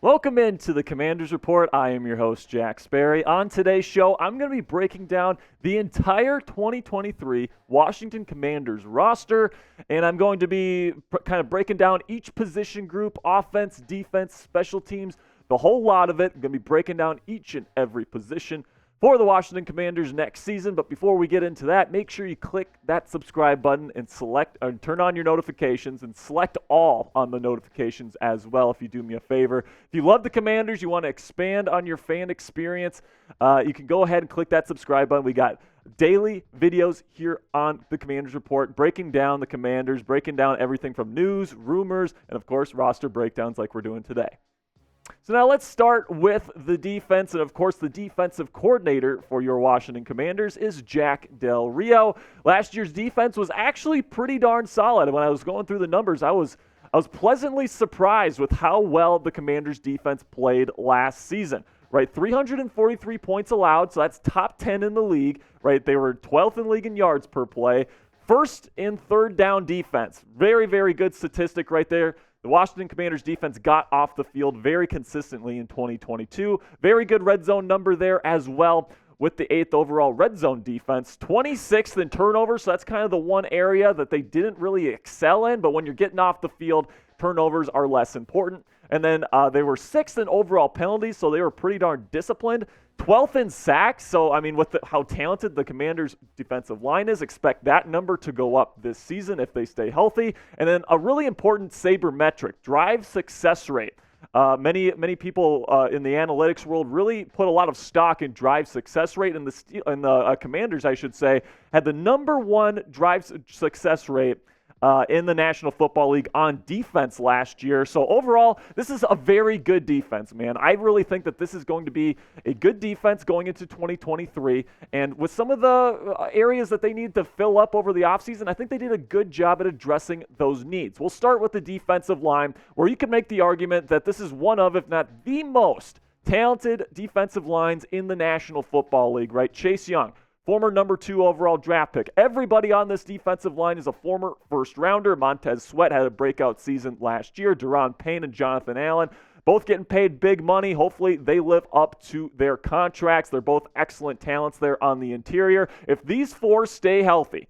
Welcome into the Commanders Report. I am your host, Jack Sperry. On today's show, I'm going to be breaking down the entire 2023 Washington Commanders roster, and I'm going to be kind of breaking down each position group, offense, defense, special teams, the whole lot of it. I'm going to be breaking down each and every position for the Washington Commanders next season. But before we get into that, make sure you click that subscribe button and turn on your notifications and select all on the notifications as well if you do me a favor. If you love the Commanders, you want to expand on your fan experience, you can go ahead and click that subscribe button. We got daily videos here on the Commanders Report, breaking down the Commanders, breaking down everything from news, rumors, and of course roster breakdowns like we're doing today. So now let's start with the defense, and of course the defensive coordinator for your Washington Commanders is Jack Del Rio. Last year's defense was actually pretty darn solid. When I was going through the numbers, I was pleasantly surprised with how well the Commanders defense played last season. Right, 343 points allowed, so that's top 10 in the league. Right, they were 12th in the league in yards per play. First in third down defense. Very, very good statistic right there. The Washington Commanders defense got off the field very consistently in 2022. Very good red zone number there as well with the 8th overall red zone defense. 26th in turnovers, so that's kind of the one area that they didn't really excel in. But when you're getting off the field, turnovers are less important. And then they were 6th in overall penalties, so they were pretty darn disciplined. 12th in sacks, so I mean, with how talented the Commanders' defensive line is, expect that number to go up this season if they stay healthy. And then a really important Sabre metric, drive success rate. Many people in the analytics world really put a lot of stock in drive success rate, and the Commanders, I should say, had the number one drive success rate in the National Football League on defense last year. So overall, this is a very good defense, man. I really think that this is going to be a good defense going into 2023. And with some of the areas that they need to fill up over the offseason, I think they did a good job at addressing those needs. We'll start with the defensive line, where you can make the argument that this is one of, if not the most talented defensive lines in the National Football League, right? Chase Young, former number 2 overall draft pick. Everybody on this defensive line is a former first-rounder. Montez Sweat had a breakout season last year. Daron Payne and Jonathan Allen, both getting paid big money. Hopefully they live up to their contracts. They're both excellent talents there on the interior. If these four stay healthy,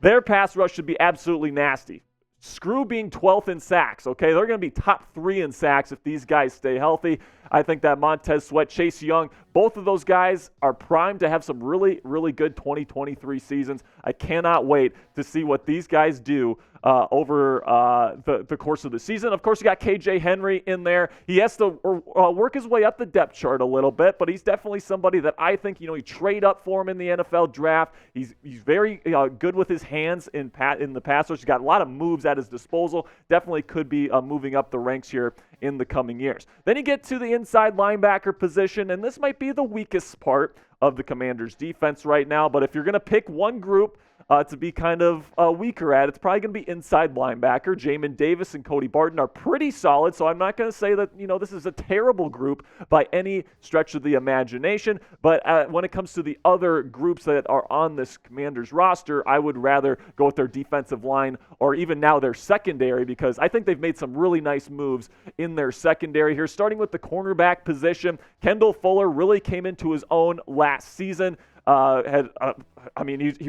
their pass rush should be absolutely nasty. Screw being 12th in sacks, okay? They're going to be top 3 in sacks if these guys stay healthy. I think that Montez Sweat, Chase Young, both of those guys are primed to have some really, really good 2023 seasons. I cannot wait to see what these guys do over the course of the season. Of course, you got KJ Henry in there. He has to work his way up the depth chart a little bit, but he's definitely somebody that I think, you trade up for him in the NFL draft. He's very good with his hands in the pass rush. He's got a lot of moves at his disposal. Definitely could be moving up the ranks here in the coming years. Then you get to the inside linebacker position, and this might be the weakest part of the Commanders' defense right now, but if you're going to pick one group to be kind of weaker at, it's probably going to be inside linebacker. Jamin Davis and Cody Barton are pretty solid, so I'm not going to say that this is a terrible group by any stretch of the imagination, but when it comes to the other groups that are on this Commanders roster, I would rather go with their defensive line or even now their secondary, because I think they've made some really nice moves in their secondary here, starting with the cornerback position. Kendall Fuller really came into his own last season. He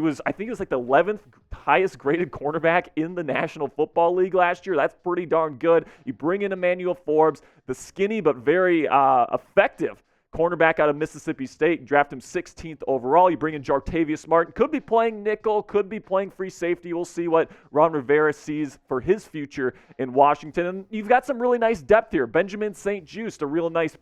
was like the 11th highest graded cornerback in the National Football League last year. That's pretty darn good. You bring in Emmanuel Forbes, the skinny but very effective cornerback out of Mississippi State, draft him 16th overall. You bring in Jartavius Martin, could be playing nickel, could be playing free safety. We'll see what Ron Rivera sees for his future in Washington. And you've got some really nice depth here. Benjamin St-Juste, a real nice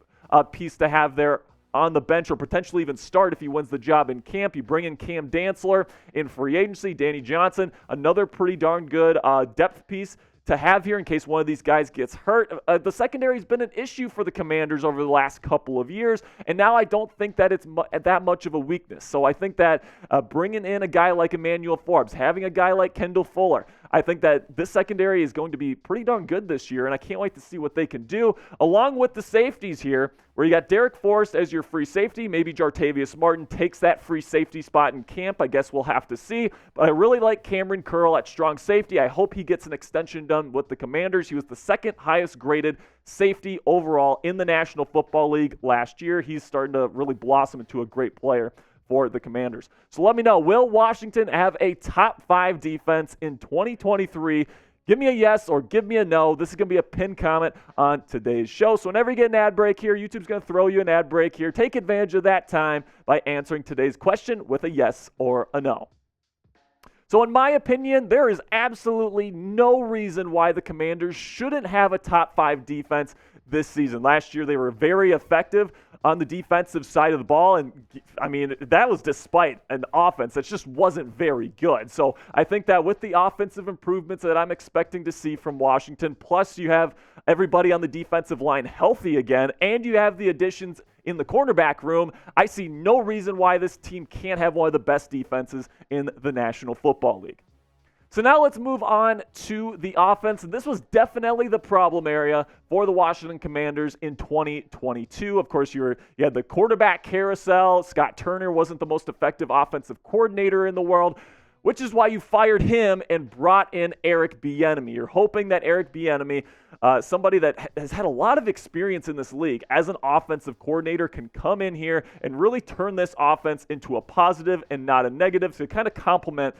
piece to have there on the bench, or potentially even start if he wins the job in camp. You bring in Cam Dantzler in free agency. Danny Johnson, another pretty darn good depth piece to have here in case one of these guys gets hurt. The secondary has been an issue for the Commanders over the last couple of years, and now I don't think that it's that much of a weakness. So I think that bringing in a guy like Emmanuel Forbes, having a guy like Kendall Fuller, I think that this secondary is going to be pretty darn good this year, and I can't wait to see what they can do, along with the safeties here, where you got Derek Forrest as your free safety. Maybe Jartavius Martin takes that free safety spot in camp. I guess we'll have to see. But I really like Cameron Curl at strong safety. I hope he gets an extension done with the Commanders. He was the second highest graded safety overall in the National Football League last year. He's starting to really blossom into a great player for the Commanders. So let me know, will Washington have a top 5 defense in 2023? Give me a yes or give me a no. This is going to be a pinned comment on today's show. So whenever you get an ad break here, YouTube's going to throw you an ad break here. Take advantage of that time by answering today's question with a yes or a no. So in my opinion, there is absolutely no reason why the Commanders shouldn't have a top 5 defense this season. Last year, they were very effective on the defensive side of the ball, and I mean, that was despite an offense that just wasn't very good. So I think that with the offensive improvements that I'm expecting to see from Washington, plus you have everybody on the defensive line healthy again, and you have the additions in the cornerback room, I see no reason why this team can't have one of the best defenses in the National Football League. So now let's move on to the offense. And this was definitely the problem area for the Washington Commanders in 2022. Of course, you had the quarterback carousel. Scott Turner wasn't the most effective offensive coordinator in the world, which is why you fired him and brought in Eric Bienemy. You're hoping that Eric Bienemy, somebody that has had a lot of experience in this league as an offensive coordinator, can come in here and really turn this offense into a positive and not a negative, to kind of complement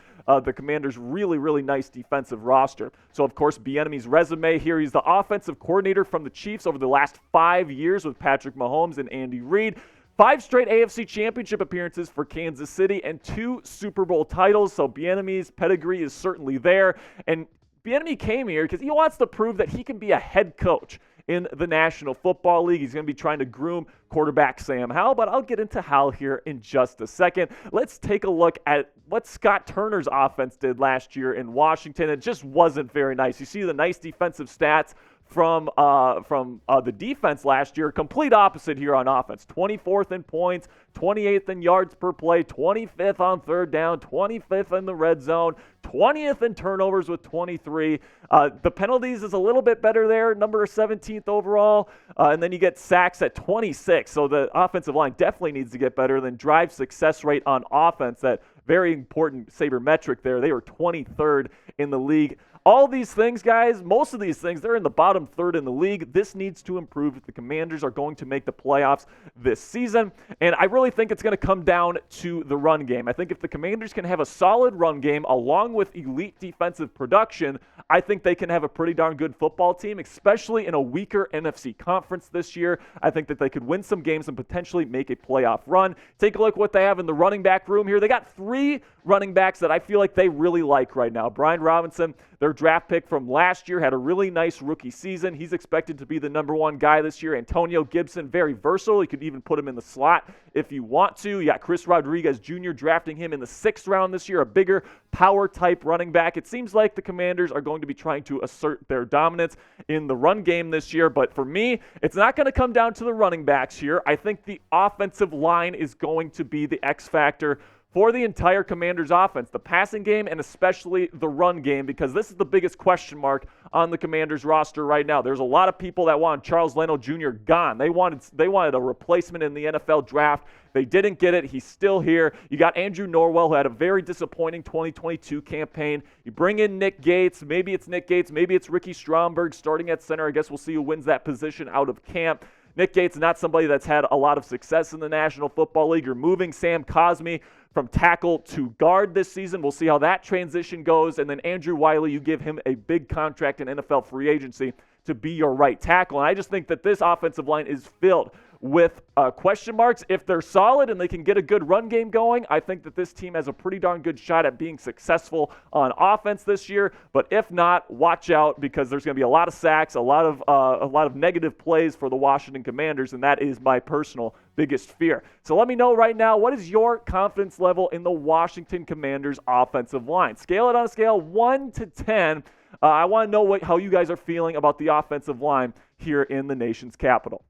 the Commanders' really, really nice defensive roster. So, of course, Bienemy's resume here, he's the offensive coordinator from the Chiefs over the last 5 years with Patrick Mahomes and Andy Reid. 5 straight AFC Championship appearances for Kansas City and 2 Super Bowl titles. So Bienemy's pedigree is certainly there. And Bienemy came here because he wants to prove that he can be a head coach in the National Football League. He's going to be trying to groom quarterback Sam Howell, but I'll get into Howell here in just a second. Let's take a look at what Scott Turner's offense did last year in Washington. It just wasn't very nice. You see the nice defensive stats from the defense last year. Complete opposite here on offense. 24th in points, 28th in yards per play, 25th on third down, 25th in the red zone, 20th in turnovers with 23. The penalties is a little bit better there, number 17th overall. And then you get sacks at 26. So the offensive line definitely needs to get better. Then drive success rate on offense, that very important Sabre metric there. They were 23rd in the league. All these things, guys, most of these things, they're in the bottom third in the league. This needs to improve if the Commanders are going to make the playoffs this season. And I really think it's going to come down to the run game. I think if the Commanders can have a solid run game along with elite defensive production, I think they can have a pretty darn good football team, especially in a weaker NFC conference this year. I think that they could win some games and potentially make a playoff run. Take a look at what they have in the running back room here. They got 3 running backs that I feel like they really like right now. Brian Robinson, their draft pick from last year, had a really nice rookie season. He's expected to be the number 1 guy this year. Antonio Gibson, very versatile. You could even put him in the slot if you want to. You got Chris Rodriguez Jr. drafting him in the 6th round this year, a bigger power-type running back. It seems like the Commanders are going to be trying to assert their dominance in the run game this year. But for me, it's not going to come down to the running backs here. I think the offensive line is going to be the X factor for the entire Commanders offense, the passing game and especially the run game, because this is the biggest question mark on the Commanders roster right now. There's a lot of people that want Charles Leno Jr. gone. They wanted a replacement in the NFL draft. They didn't get it. He's still here. You got Andrew Norwell, who had a very disappointing 2022 campaign. You bring in Nick Gates. Maybe it's Nick Gates. Maybe it's Ricky Stromberg starting at center. I guess we'll see who wins that position out of camp. Nick Gates is not somebody that's had a lot of success in the National Football League. You're moving Sam Cosmi from tackle to guard this season. We'll see how that transition goes. And then Andrew Wiley, you give him a big contract in NFL free agency to be your right tackle. And I just think that this offensive line is filled with question marks. If they're solid and they can get a good run game going, I think that this team has a pretty darn good shot at being successful on offense this year. But if not, watch out, because there's going to be a lot of sacks, a lot of negative plays for the Washington Commanders, and that is my personal biggest fear. So let me know right now, what is your confidence level in the Washington Commanders offensive line? Scale it on a scale 1 to 10. I want to know how you guys are feeling about the offensive line here in the nation's capital.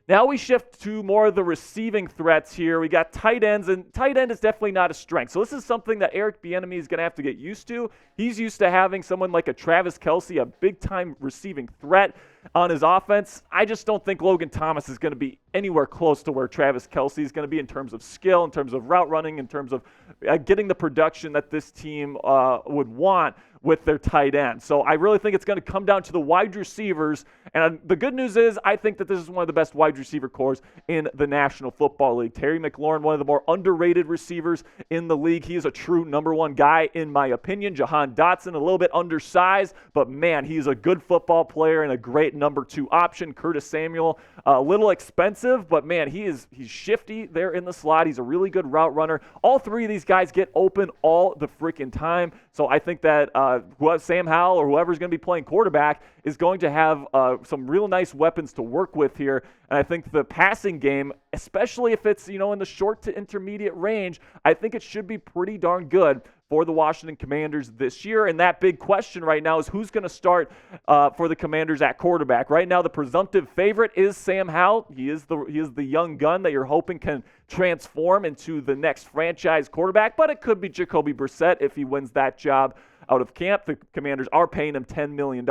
Now we shift to more of the receiving threats here. We got tight ends, and tight end is definitely not a strength. So this is something that Eric Bienemy is going to have to get used to. He's used to having someone like a Travis Kelce, a big-time receiving threat on his offense. I just don't think Logan Thomas is going to be anywhere close to where Travis Kelce is going to be in terms of skill, in terms of route running, in terms of getting the production that this team would want with their tight end. So I really think it's going to come down to the wide receivers. And the good news is I think that this is one of the best wide receiver cores in the National Football League. Terry McLaurin, one of the more underrated receivers in the league. He is a true number one guy in my opinion. Jahan Dotson, a little bit undersized, but man, he's a good football player and a great number 2 option. Curtis Samuel, a little expensive, but man, he's shifty there in the slot. He's a really good route runner. All 3 of these guys get open all the freaking time. So I think that Sam Howell or whoever's going to be playing quarterback is going to have some real nice weapons to work with here. And I think the passing game, especially if it's in the short to intermediate range, I think it should be pretty darn good for the Washington Commanders this year. And that big question right now is who's going to start for the Commanders at quarterback. Right now, the presumptive favorite is Sam Howell. He is the young gun that you're hoping can transform into the next franchise quarterback, but it could be Jacoby Brissett if he wins that job out of camp. The Commanders are paying him $10 million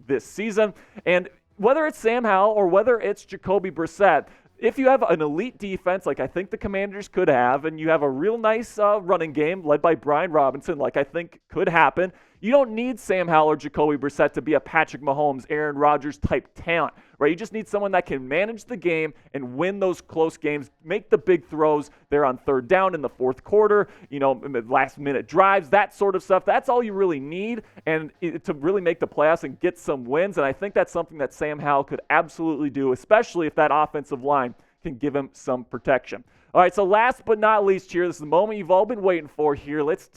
this season. And whether it's Sam Howell or whether it's Jacoby Brissett, if you have an elite defense like I think the Commanders could have, and you have a real nice running game led by Brian Robinson like I think could happen, you don't need Sam Howell or Jacoby Brissett to be a Patrick Mahomes, Aaron Rodgers type talent, right? You just need someone that can manage the game and win those close games, make the big throws there on third down in the fourth quarter, last minute drives, that sort of stuff. That's all you really need and to really make the playoffs and get some wins. And I think that's something that Sam Howell could absolutely do, especially if that offensive line can give him some protection. All right, so last but not least here, this is the moment you've all been waiting for here. Let's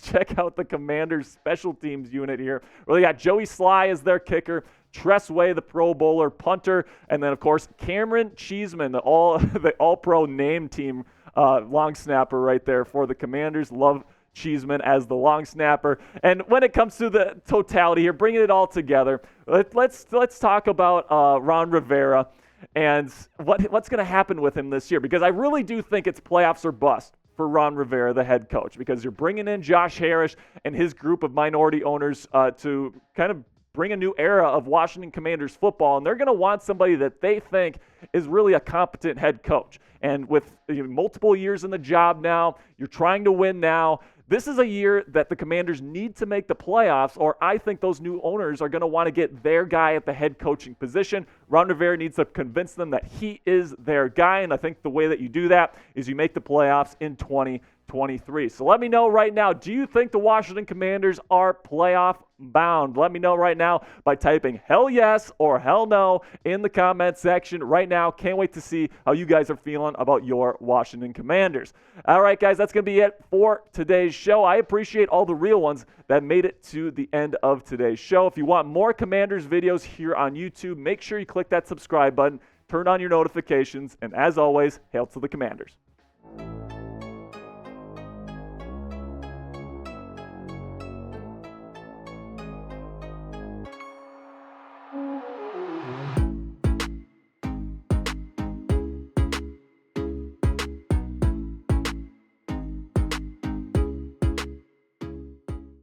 check out the Commanders special teams unit here. Really got Joey Sly as their kicker, Tress Way, the Pro Bowler, punter, and then, of course, Cameron Cheeseman, the all-pro name team long snapper right there for the Commanders. Love Cheeseman as the long snapper. And when it comes to the totality here, bringing it all together, let's talk about Ron Rivera and what's going to happen with him this year, because I really do think it's playoffs or bust for Ron Rivera, the head coach, because you're bringing in Josh Harris and his group of minority owners to kind of bring a new era of Washington Commanders football, and they're going to want somebody that they think is really a competent head coach. And with multiple years in the job now, you're trying to win now. This is a year that the Commanders need to make the playoffs, or I think those new owners are going to want to get their guy at the head coaching position. Ron Rivera needs to convince them that he is their guy, and I think the way that you do that is you make the playoffs in 2023. So let me know right now, do you think the Washington Commanders are playoff bound? Let me know right now by typing hell yes or hell no in the comment section right now. Can't wait to see how you guys are feeling about your Washington Commanders. All right, guys, that's going to be it for today's show. I appreciate all the real ones that made it to the end of today's show. If you want more Commanders videos here on YouTube, make sure you click that subscribe button, turn on your notifications, and as always, hail to the Commanders.